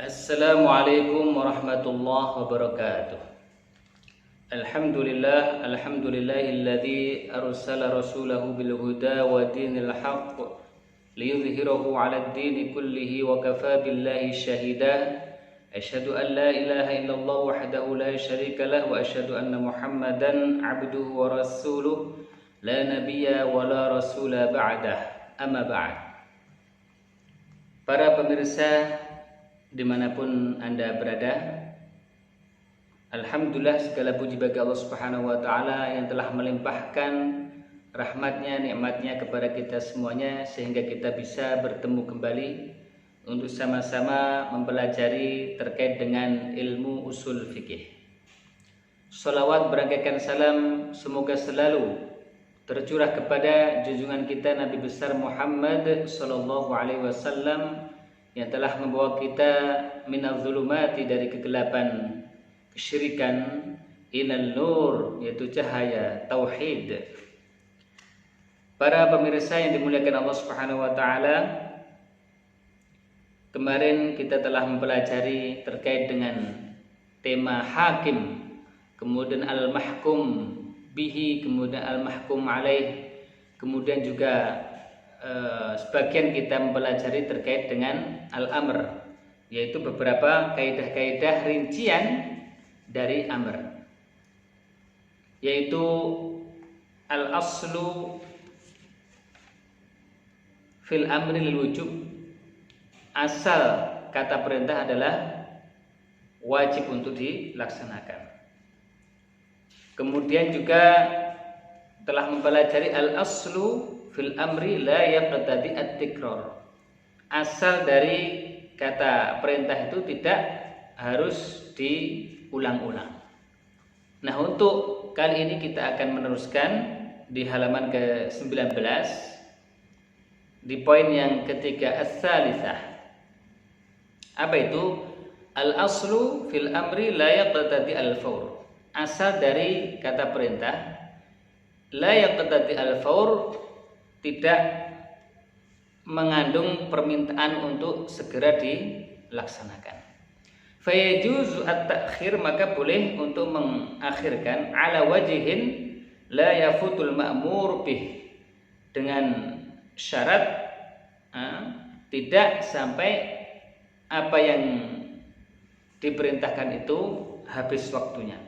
Assalamualaikum warahmatullahi wabarakatuh. Alhamdulillahilladzi arsala rasulahu bil huda wa dinil haqq liyudhhirahu 'alad dini kullihi wa kafaa billahi shahida. Asyhadu an la ilaha illallah wahdahu la syarika lah wa asyhadu anna Muhammadan 'abduhu wa rasuluh la nabiyya wa la rasula ba'dah. Amma ba'd. Para pemirsa dimanapun Anda berada, alhamdulillah segala puji bagi Allah Subhanahu wa Ta'ala yang telah melimpahkan rahmatnya, nikmatnya kepada kita semuanya, sehingga kita bisa bertemu kembali untuk sama-sama mempelajari terkait dengan ilmu usul fikih. Salawat berangkaikan salam semoga selalu tercurah kepada junjungan kita Nabi besar Muhammad sallallahu alaihi wasallam yang telah membawa kita minal zulumati, dari kegelapan kesyirikan, ilal nur, yaitu cahaya tauhid. Para pemirsa yang dimuliakan Allah Subhanahu wa Ta'ala, kemarin kita telah mempelajari terkait dengan tema hakim, kemudian al-mahkum bihi, kemudian al-mahkum alaih, kemudian juga sebagian kita mempelajari terkait dengan al-amr, yaitu beberapa kaidah-kaidah rincian dari amr, yaitu al-aslu fil amri lil wujub. Asal kata perintah adalah wajib untuk dilaksanakan. Kemudian juga telah mempelajari al-aslu fil amri la yaqtadi at-tikrar. Asal dari kata perintah itu tidak harus diulang-ulang. Nah, untuk kali ini kita akan meneruskan di halaman ke-19 di poin yang ketiga, as-salisah. Apa itu? Al-aslu fil amri la yaqtadi al-fawr. Asal dari kata perintah la yaqtadi al-fawr, tidak mengandung permintaan untuk segera dilaksanakan. Fayajuzu at-ta'khir, maka boleh untuk mengakhirkan, ala wajhin la yafutul ma'mur bih, dengan syarat tidak sampai apa yang diperintahkan itu habis waktunya.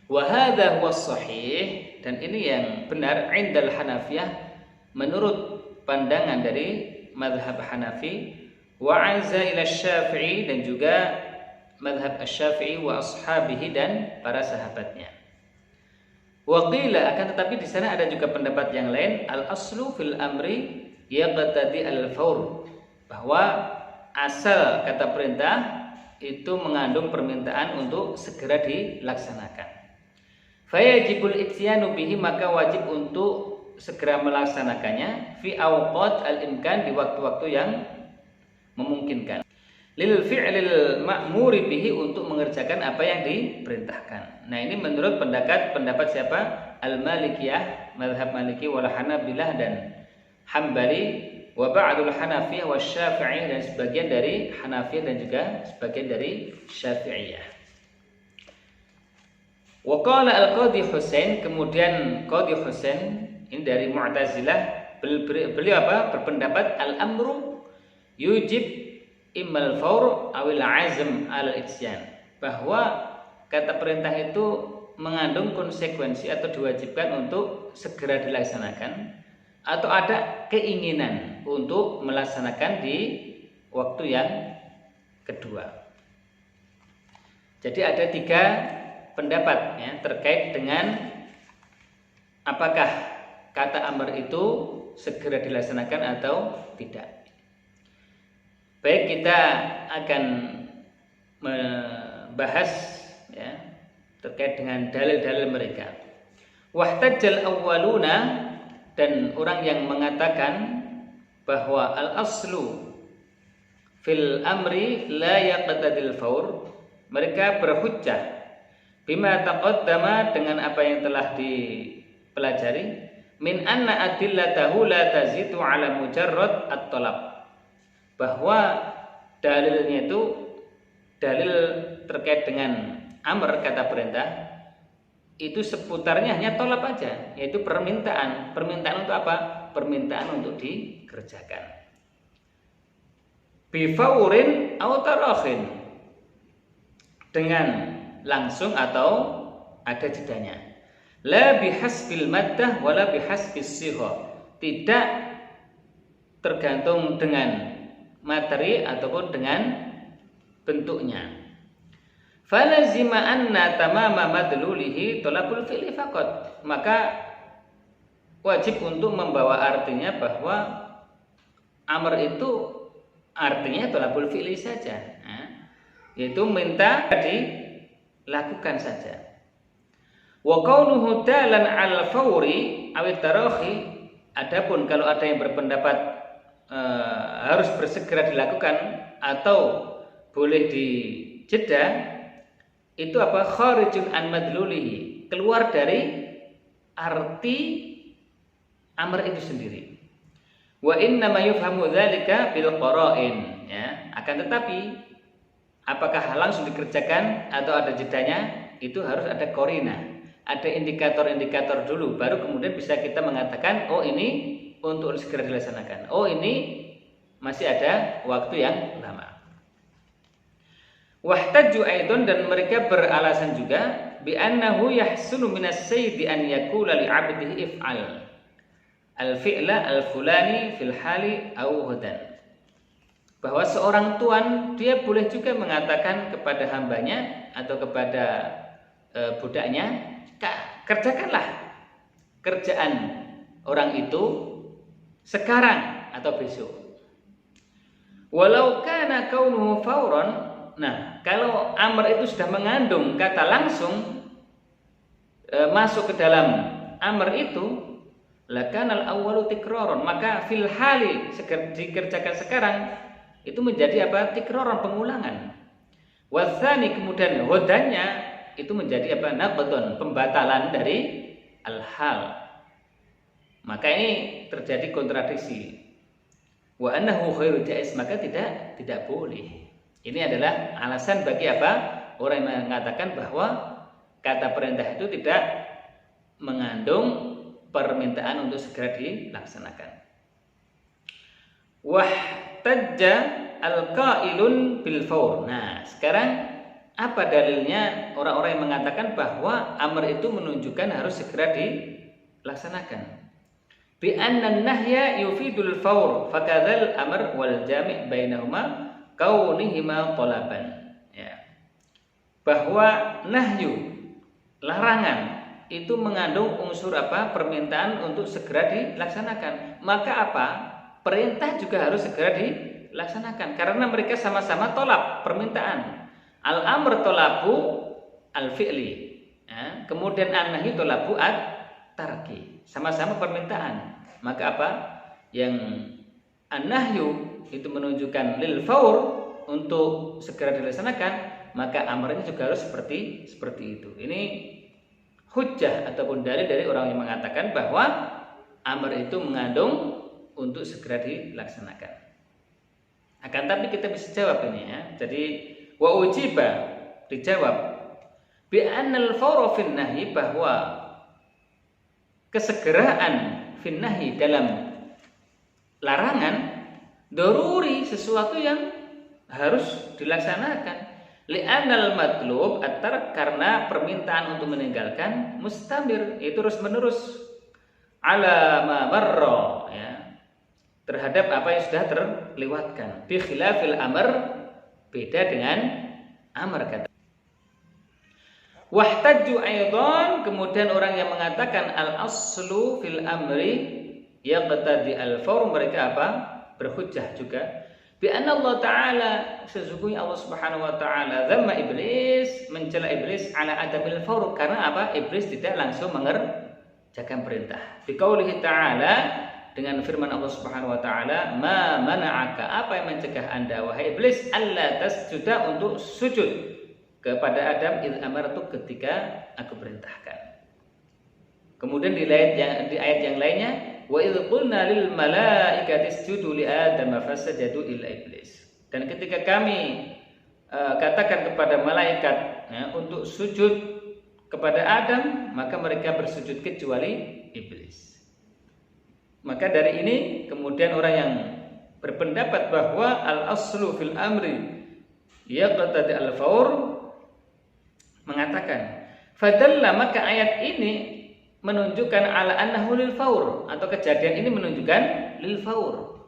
Wa hadza huwa shahih, dan ini yang benar indal Hanafiyah, menurut pandangan dari mazhab Hanafi, wa azza ila Syafi'i, dan juga mazhab Asy-Syafi'i wa ashabihi, dan para sahabatnya. Wa qila, akan tetapi di sana ada juga pendapat yang lain, al aslu fil amri yaqtadi al fawr, bahwa asal kata perintah itu mengandung permintaan untuk segera dilaksanakan. Fayajibul ityanu bihi, maka wajib untuk segera melaksanakannya, fi awqat al-imkan, di waktu-waktu yang memungkinkan, lil fi'lil ma'muri bihi, untuk mengerjakan apa yang diperintahkan. Nah, ini menurut pendapat siapa? Al-Malikiyah, mazhab Maliki, wal Hanabilah dan Hambali, wa ba'dul Hanafiyah wa Syafi'i, dan sebagian dari Hanafiyah dan juga sebagian dari Syafi'iyah. Wa qala al-Qadhi Husain, kemudian Qadhi Husain ini dari Mu'tazilah, beliau berpendapat al-amru yujib immal fawr awil azm al isyan, bahwa kata perintah itu mengandung konsekuensi atau diwajibkan untuk segera dilaksanakan, atau ada keinginan untuk melaksanakan di waktu yang kedua. Jadi ada 3 pendapat ya, terkait dengan apakah kata amr itu segera dilaksanakan atau tidak. Baik, kita akan membahas ya, terkait dengan dalil-dalil mereka. Wahtajjal awwaluna, dan orang yang mengatakan bahwa al-aslu fil amri la yaqtadil fawr, mereka berhujjah bima taqaddama, dengan apa yang telah dipelajari, min anna adillatahu la tazitu ala mujarrad at-talab, bahwa dalilnya itu dalil terkait dengan amr kata perintah itu seputarnya hanya tolab aja, yaitu permintaan. Permintaan untuk apa? Permintaan untuk dikerjakan. Bifaurin aw tarakhin, dengan langsung atau ada jedanya. La bihasbil maddah wala bihasbis sigha, tidak tergantung dengan materi ataupun dengan bentuknya. Falazima anna tamama madlulihi tolabul fi'li faqat, maka wajib untuk membawa artinya bahwa amr itu artinya tolabul fi'li saja, yaitu minta dilakukan saja. Wa kaunuhu dalan al fawri awit tarahi, adapun kalau ada yang berpendapat harus bersegera dilakukan atau boleh dijeda, itu apa? Kharijun an madlulihi, keluar dari arti amr itu sendiri. Wa inna ma yufhamu dzalika bil qara'in, ya. Akan tetapi apakah langsung dikerjakan atau ada jedanya, itu harus ada qarina, ada indikator-indikator dulu, baru kemudian bisa kita mengatakan oh ini untuk segera dilaksanakan, oh ini masih ada waktu yang lama. Wahtaju aidon, dan mereka beralasan juga bi annahu yahsunu minas sayyidi an yaqula li 'abdihi if'al al-fi'la al-fulani fil hali aw hudan, bahwa seorang tuan dia boleh juga mengatakan kepada hambanya atau kepada budaknya, kerjakanlah kerjaan orang itu sekarang atau besok. Walau kana kaunuhu fauran, nah, kalau amr itu sudah mengandung kata langsung masuk ke dalam amr itu, lakanal awwalu tikraron, maka fil hali dikerjakan sekarang itu menjadi apa? Tikraron, pengulangan. Watsani, kemudian hodanya itu menjadi apa? Naqdun, pembatalan dari al-hal. Maka ini terjadi kontradiksi. Wa annahu khairu jaiz, maka tidak boleh. Ini adalah alasan bagi apa? Orang yang mengatakan bahwa kata perintah itu tidak mengandung permintaan untuk segera dilaksanakan. Wahtajja al-qailun bil faur. Nah, sekarang apa dalilnya orang-orang yang mengatakan bahwa amr itu menunjukkan harus segera dilaksanakan? Bi anna nahya yufidul faur, fakadzal amr wal jami' bainahuma kaunihima talaban, ya. Bahwa nahyu, larangan, itu mengandung unsur apa? Permintaan untuk segera dilaksanakan. Maka apa? Perintah juga harus segera dilaksanakan, karena mereka sama-sama tolab, permintaan. Al-amr tolabu al-fi'li, ya. Kemudian an-nahyu tolabu at-tarki, sama-sama permintaan. Maka apa? Yang an-nahyu itu menunjukkan lil faur, untuk segera dilaksanakan, maka amrnya juga harus seperti itu. Ini hujjah ataupun dalil dari orang yang mengatakan bahwa amr itu mengandung untuk segera dilaksanakan. Akan tapi kita bisa jawab ini, ya. Jadi wa ujiba, dijawab bi annal fawra fin nahyi, bahwa kesegeraan fin nahyi dalam larangan daruri, sesuatu yang harus dilaksanakan. Li'anal matlub at-tark, karena permintaan untuk meninggalkan mustamir, itu terus menerus ala ma marra, ya, terhadap apa yang sudah terlewatkan. Bi khilafil amr, beda dengan amr kata. Wahtajju aidan, kemudian orang yang mengatakan al aslu fil amri yaqtadi al fawr, mereka apa? Berhujjah juga bi anna Allah Ta'ala, sesungguhnya Allah Subhanahu wa taala dzamma iblis, mencela iblis ala adamil fawr, karena apa? Iblis tidak langsung mengerjakan perintah. Bi qaulihi ta'ala, dengan firman Allah Subhanahu wa taala, ma mana'aka, apa yang mencegah Anda wahai iblis, alla tasjuda, untuk sujud kepada Adam id amartu, ketika aku perintahkan. Kemudian di ayat yang lainnya, wa idz qulna lil malaikati isjudu li Adam fasajadu illa iblis. Dan ketika kami katakan kepada malaikat untuk sujud kepada Adam, maka mereka bersujud kecuali iblis. Maka dari ini kemudian orang yang berpendapat bahwa al-aslu fil amri yaqtadi al-fawr mengatakan fadalla, maka ayat ini menunjukkan ala annahu lil fawr, atau kejadian ini menunjukkan lil fawr,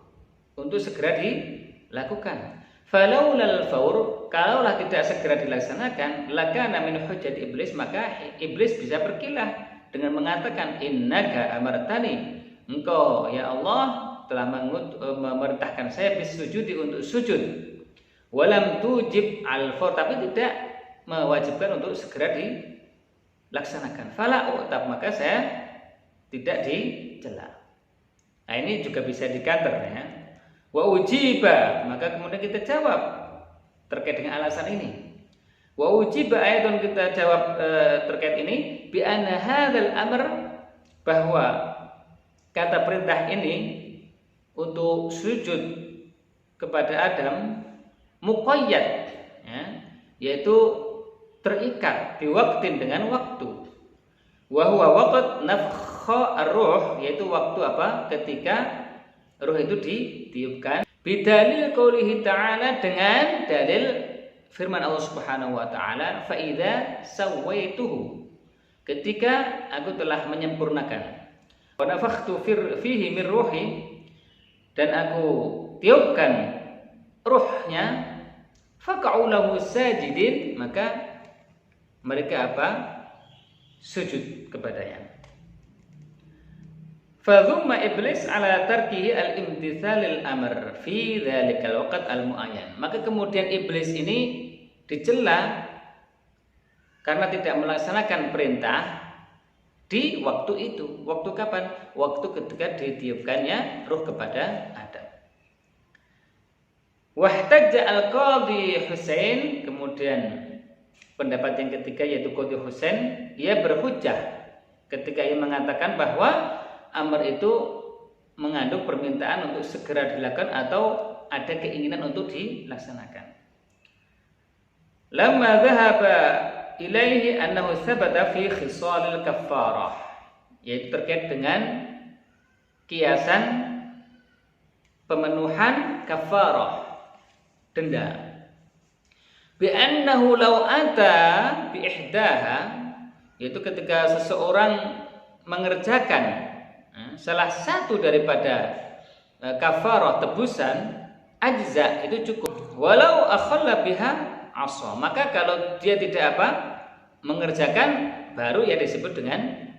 untuk segera dilakukan. Falaulal fawr, kalaulah tidak segera dilaksanakan, lakana min hujjat iblis, maka iblis bisa berkilah dengan mengatakan innaka amartani, engkau ya Allah telah memerintahkan saya bisujudi untuk sujud, walam tujib al-fawr, tapi tidak mewajibkan untuk segera dilaksanakan. Fala u'tab, maka saya tidak dicela. Nah, ini juga bisa di-counter ya. Wa ujiba, maka kemudian kita jawab terkait dengan alasan ini. Wa ujiba, ayatun kita jawab terkait ini bi anna hadzal amr, bahwa kata perintah ini untuk sujud kepada Adam muqayyad ya, yaitu terikat di waktin dengan waktu. Wa huwa waqt nafkha ar-ruh, yaitu waktu apa? Ketika ruh itu ditiupkan. Bidalil qoulihi ta'ala, dengan dalil firman Allah Subhanahu wa taala, fa idza sawaituhu, ketika aku telah menyempurnakan, wa nafakhtu fihi min ruhi, dan aku tiupkan ruhnya, faqa'u lahu sajidin, maka mereka apa? Sujud kepadanya. Fadhumma iblis ala tarkihi al-imtithalil amr fi dzalikal waqt al-muayyan. Maka kemudian iblis ini dicela karena tidak melaksanakan perintah di waktu itu. Waktu kapan? Waktu ketika ditiupkannya ruh kepada Adam. Wahtajja al-qadhi Husain, kemudian pendapat yang ketiga yaitu Qadhi Husain, ia berhujjah ketika ia mengatakan bahwa amr itu mengandung permintaan untuk segera dilakukan atau ada keinginan untuk dilaksanakan. Lamma dhahaba ilaihi annahu thabata fi khisalil kaffarah, yaitu terkait dengan kiasan pemenuhan kafarah, denda. Bi annahu law ata bi ihdaha, yaitu ketika seseorang mengerjakan salah satu daripada kafarah tebusan, ajza, itu cukup. Walau akhalla biha asa, maka kalau dia tidak apa? Mengerjakan, baru ya disebut dengan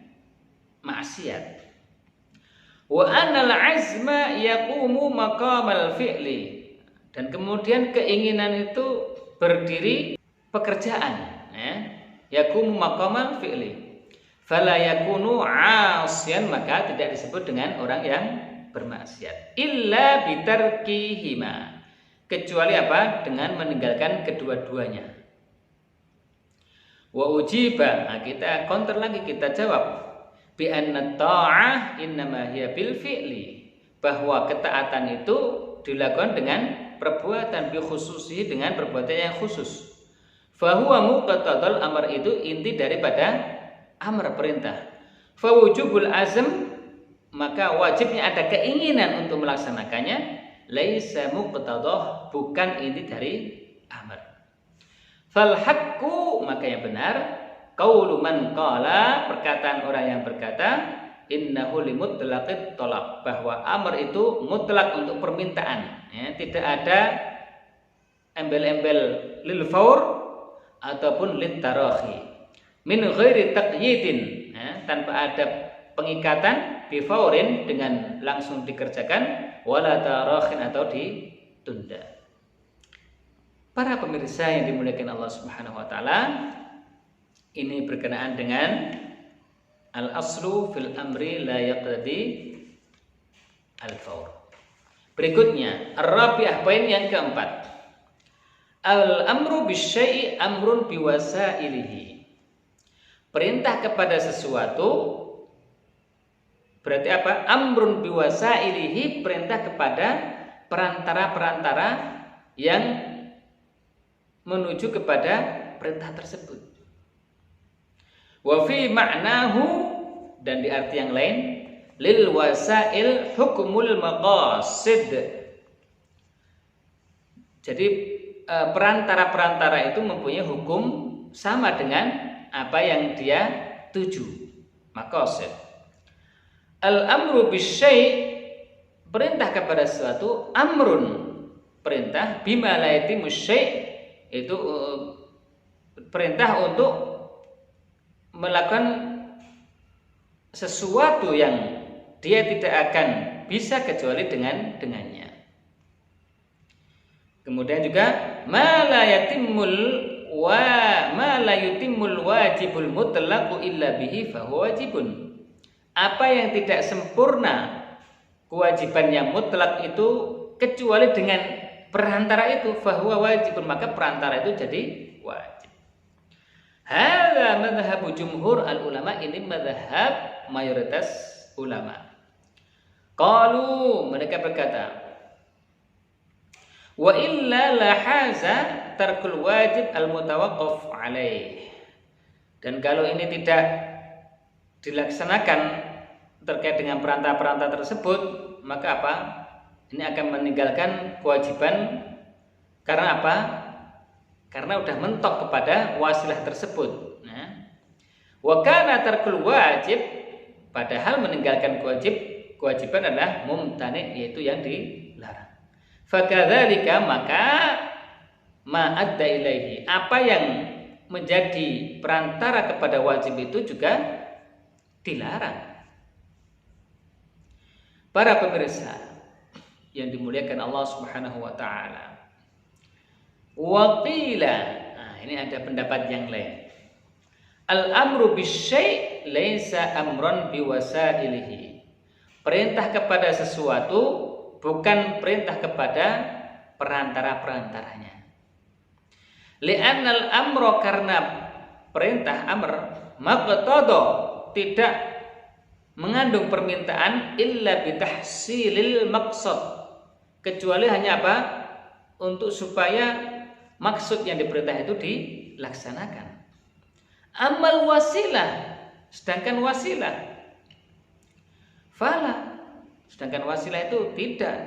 maksiat. Wa anal azma yaqumu maqamal fi'li, dan kemudian keinginan itu berdiri pekerjaan ya. Yaqumu maqamal fi'li fala yakunu 'asiyan, maka tidak disebut dengan orang yang bermaksiat. Illa bitarkihima, kecuali apa? Dengan meninggalkan kedua-duanya. Wa ujiba, nah kita counter lagi, kita jawab bi anna ta'ah innama hiya bil fi'li, bahwa ketaatan itu dilakukan dengan perbuatan, bi khususi, dengan perbuatan yang khusus. Fa huwa muqtadal amr, itu inti daripada amr, perintah. Fa wujubul azm, maka wajibnya ada keinginan untuk melaksanakannya, laisa muqtadah, bukan inti dari amr. Fal haqqu, maka yang benar, qaulu man qala, perkataan orang yang berkata, innahu limutlaqit talab, bahwa amr itu mutlak untuk permintaan ya, tidak ada embel-embel lil faur ataupun lit tarahi, min ghairi taqyidin ya, tanpa ada pengikatan, bi faurin, dengan langsung dikerjakan, wala tarakhin, atau ditunda. Para pemirsa yang dimuliakan Allah Subhanahu wa taala, ini berkenaan dengan al-aslu fil amri la yaqtadi al-faur. Berikutnya, ar-rabi'ah, poin yang keempat. Al-amru bisyai'i amrun biwasailihi. Perintah kepada sesuatu berarti apa? Amrun biwasailihi, perintah kepada perantara-perantara yang menuju kepada perintah tersebut. Wa fi ma'nahu, dan di arti yang lain, lil wasail hukmul maqasid. Jadi perantara-perantara itu mempunyai hukum sama dengan apa yang dia tuju, maqasid. Al-amru bisyai', perintah kepada sesuatu, amrun, perintah, bima la yatimu syai', itu perintah untuk melakukan sesuatu yang dia tidak akan bisa kecuali dengannya. Kemudian juga ma la yutimmul wajibul mutlaq illa bihi fa huwa wajibun. Apa yang tidak sempurna kewajiban yang mutlak itu kecuali dengan perantara itu, fa huwa wajibun, maka perantara itu jadi wajib. Hadza madhhabu jumhur al ulama, ini madhhab mayoritas ulama. Qalu, mereka berkata, wa illa lahaza tarkul wajib al mutawaqqaf alaih. Dan kalau ini tidak dilaksanakan terkait dengan perantara-perantara tersebut, maka apa? Ini akan meninggalkan kewajiban. Karena apa? Karena sudah mentok kepada wasilah tersebut. Nah, wa kana tarkul wajib, padahal meninggalkan kewajiban adalah mumtani', yaitu yang dilarang. Fakadzalika, maka ma'adda ilaihi, apa yang menjadi perantara kepada wajib itu juga dilarang. Para pemirsa yang dimuliakan Allah Subhanahu wa taala. Wa qila, nah ini ada pendapat yang lain. Al-amru bisyai' laisa amran biwasailihi. Perintah kepada sesuatu bukan perintah kepada perantara-perantaranya. Li'annal amro, karena perintah amr, maqtada, tidak mengandung permintaan illa bitahsilil maqsad, kecuali hanya apa? Untuk supaya maksud yang diperintah itu dilaksanakan. Amal wasilah, sedangkan wasilah fala, sedangkan wasilah itu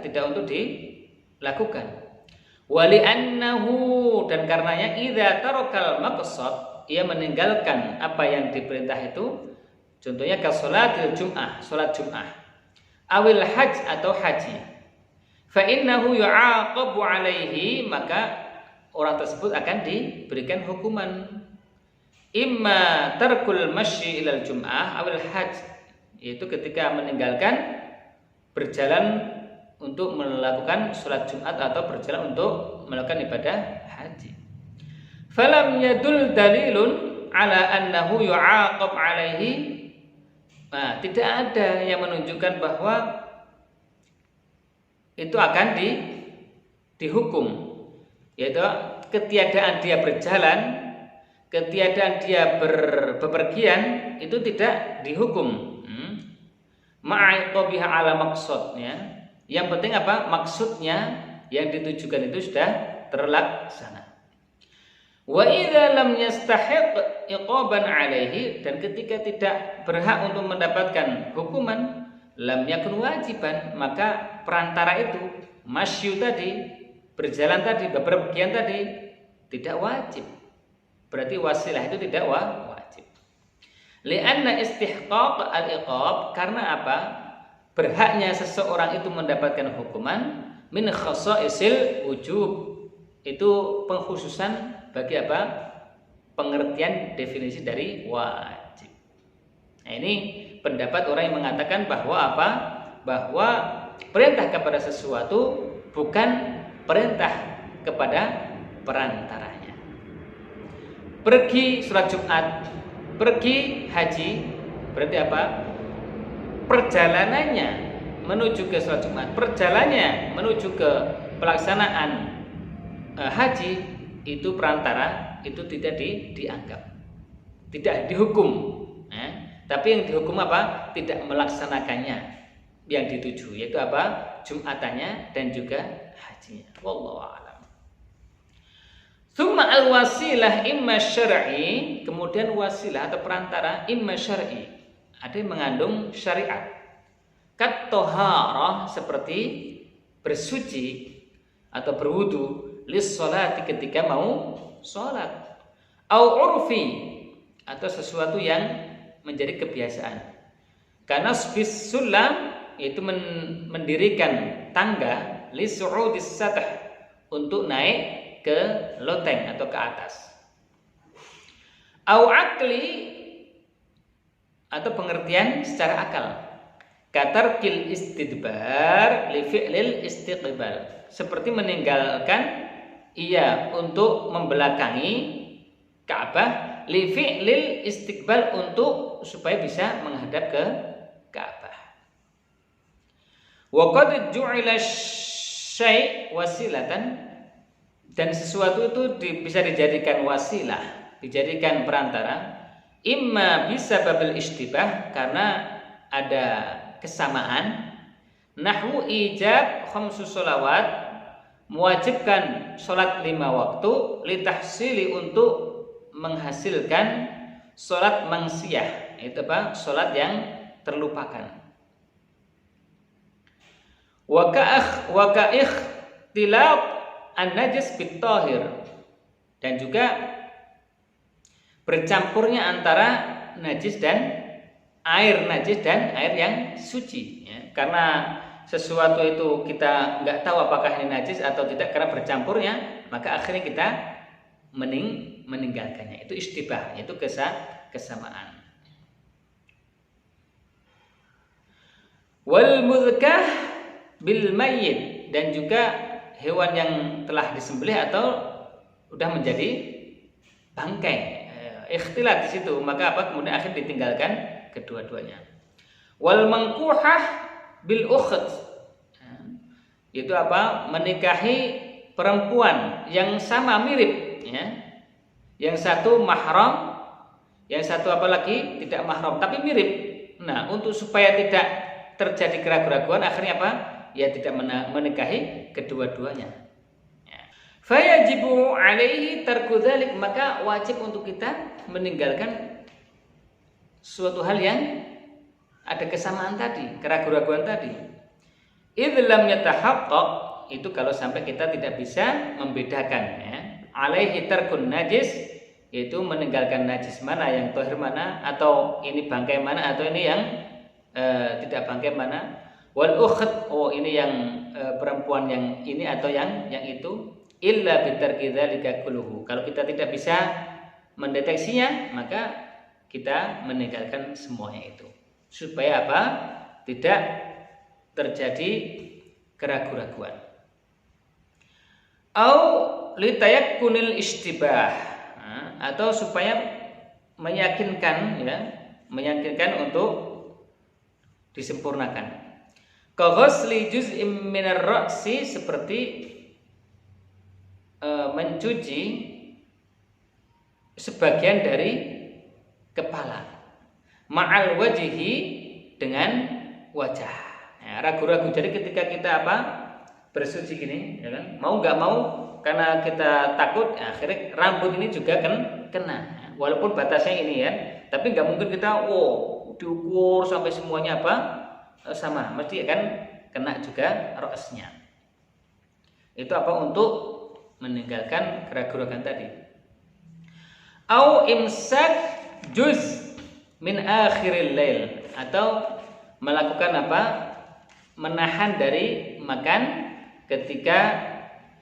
tidak untuk dilakukan. Wali annahu, dan karenanya idza tarakal maqsad, ia meninggalkan apa yang diperintah itu. Contohnya ke salatil jum'ah, salat Jum'ah, awil haj, atau haji, fa innahu yu'aqabu alaihi, maka orang tersebut akan diberikan hukuman. Imma tarkul masyi ilal jum'ah awil haj, yaitu ketika meninggalkan berjalan untuk melakukan salat Jumat atau berjalan untuk melakukan ibadah haji. Falam yadul dalilun ala annahu yu'aqab alaihi. Nah, tidak ada yang menunjukkan bahwa itu akan dihukum, yaitu ketiadaan dia berjalan, ketiadaan dia bepergian itu tidak dihukum. Ma'iqabiha ala maqsadnya. Yang penting apa? Maksudnya yang ditujukan itu sudah terlaksana. Wa idza lam yastahiq iqaban alaihi, dan ketika tidak berhak untuk mendapatkan hukuman, lam yakun wajiban, maka perantara itu, masyu tadi, berjalan tadi, bepergian tadi, tidak wajib. Berarti wasilah itu tidak wajib. Li'anna istihqaq al-iqab, karena apa? Berhaknya seseorang itu mendapatkan hukuman min khasaisil wujub, itu pengkhususan bagi apa? Pengertian definisi dari wajib. Nah, ini pendapat orang yang mengatakan bahwa apa? Bahwa perintah kepada sesuatu bukan perintah kepada perantaranya. Pergi sholat Jumat, pergi haji, berarti apa? Perjalanannya menuju ke sholat Jumat, perjalanannya menuju ke pelaksanaan haji, itu perantara, itu tidak dianggap, tidak dihukum. Tapi yang dihukum apa? Tidak melaksanakannya yang dituju, yaitu apa? Jumatannya dan juga hajinya. Wallahu a'lam. Tsumma al-wasilah imma syar'i, kemudian wasilah atau perantara imma syar'i, ada yang mengandung syariat. Kat toharah, seperti bersuci atau berwudu, lis sholati, ketika mau sholat, au urfi, atau sesuatu yang menjadi kebiasaan. Karena bis sulam, yaitu mendirikan tangga, li su'udis sath, untuk naik ke loteng atau ke atas. Au akli, atau pengertian secara akal. Katarkil istidbar li fi'lil istiqbal, seperti meninggalkan ia untuk membelakangi Ka'bah, li fi'lil istiqbal, untuk supaya bisa menghadap ke Ka'bah. Wa qad ju'ila syai' wasilatan, dan sesuatu itu bisa dijadikan wasilah, dijadikan perantara, imma bisa babil istibah, karena ada kesamaan, nahwu ijab khamsu sholawat, mewajibkan sholat 5 waktu, litahsili, untuk menghasilkan sholat mangsiyah, itu apa? Sholat yang terlupakan. Wa ka'ikh an-najis bit-tahir, dan juga bercampurnya antara najis dan najis dan air yang suci, ya. Karena sesuatu itu kita nggak tahu apakah ini najis atau tidak, karena bercampurnya, maka akhirnya kita meninggalkannya. Itu istibah, itu kesamaan. Wal mudhkah bil mayyit, dan juga hewan yang telah disembelih atau sudah menjadi bangkai, ikhtilat di situ, maka apa? Kemudian akhir ditinggalkan kedua-duanya. Wal mangkuhah bil ukht, itu apa? Menikahi perempuan yang sama mirip, ya. Yang satu mahram, yang satu apalagi tidak mahram tapi mirip. Nah, untuk supaya tidak terjadi keraguan-keraguan, akhirnya apa? Ya tidak menikahi kedua-duanya. Fayajibu alaihi tarku dzalik, maka wajib untuk kita meninggalkan suatu hal yang ada kesamaan tadi, keraguan-keraguan tadi. Idz lam yatahaqqaq, itu kalau sampai kita tidak bisa membedakan, ya. Alaihi tarkun najis, yaitu meninggalkan najis mana, yang tahir mana, atau ini bangkai mana, atau ini yang tidak bangkai mana. Wal ukht, ini yang perempuan yang ini atau yang itu, illa bitarki dzalika kulluhu. Kalau kita tidak bisa mendeteksinya, maka kita meninggalkan semuanya itu. Supaya apa? Tidak terjadi keraguan-raguan. Au litayakkunil istibah, atau supaya meyakinkan, ya, meyakinkan untuk disempurnakan. Kaghusli juz'im minar ra'si, seperti mencuci sebagian dari kepala, ma'al wajhi, dengan wajah. Ya, ragu-ragu. Jadi ketika kita apa? Bersuci gini, ya kan? Mau nggak mau, karena kita takut, ya, akhirnya rambut ini juga kan kena. Walaupun batasnya ini, ya, tapi nggak mungkin kita diukur sampai semuanya apa? Sama, mesti kan kena juga ra'snya. Itu apa? Untuk meninggalkan keraguan-keraguan tadi. Au imsak juz min akhiril lail, atau melakukan apa? Menahan dari makan ketika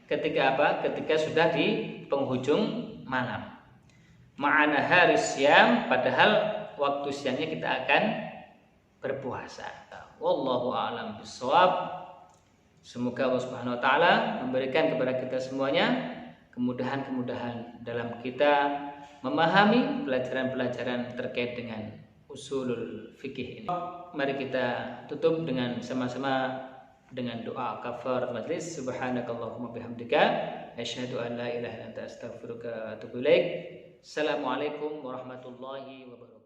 apa? Ketika sudah di penghujung malam. Ma'ana haris syam, padahal waktu siangnya kita akan berpuasa. Wallahu a'lam bishawab. Semoga Allah Subhanahu wa taala memberikan kepada kita semuanya kemudahan-kemudahan dalam kita memahami pelajaran-pelajaran terkait dengan usulul fikih ini. Mari kita tutup dengan sama-sama dengan doa kafaratul majlis. Subhanakallahumma bihamdika asyhadu an la ilaha illa anta astaghfiruka wa atubu ilaik. Assalamualaikum warahmatullahi wabarakatuh.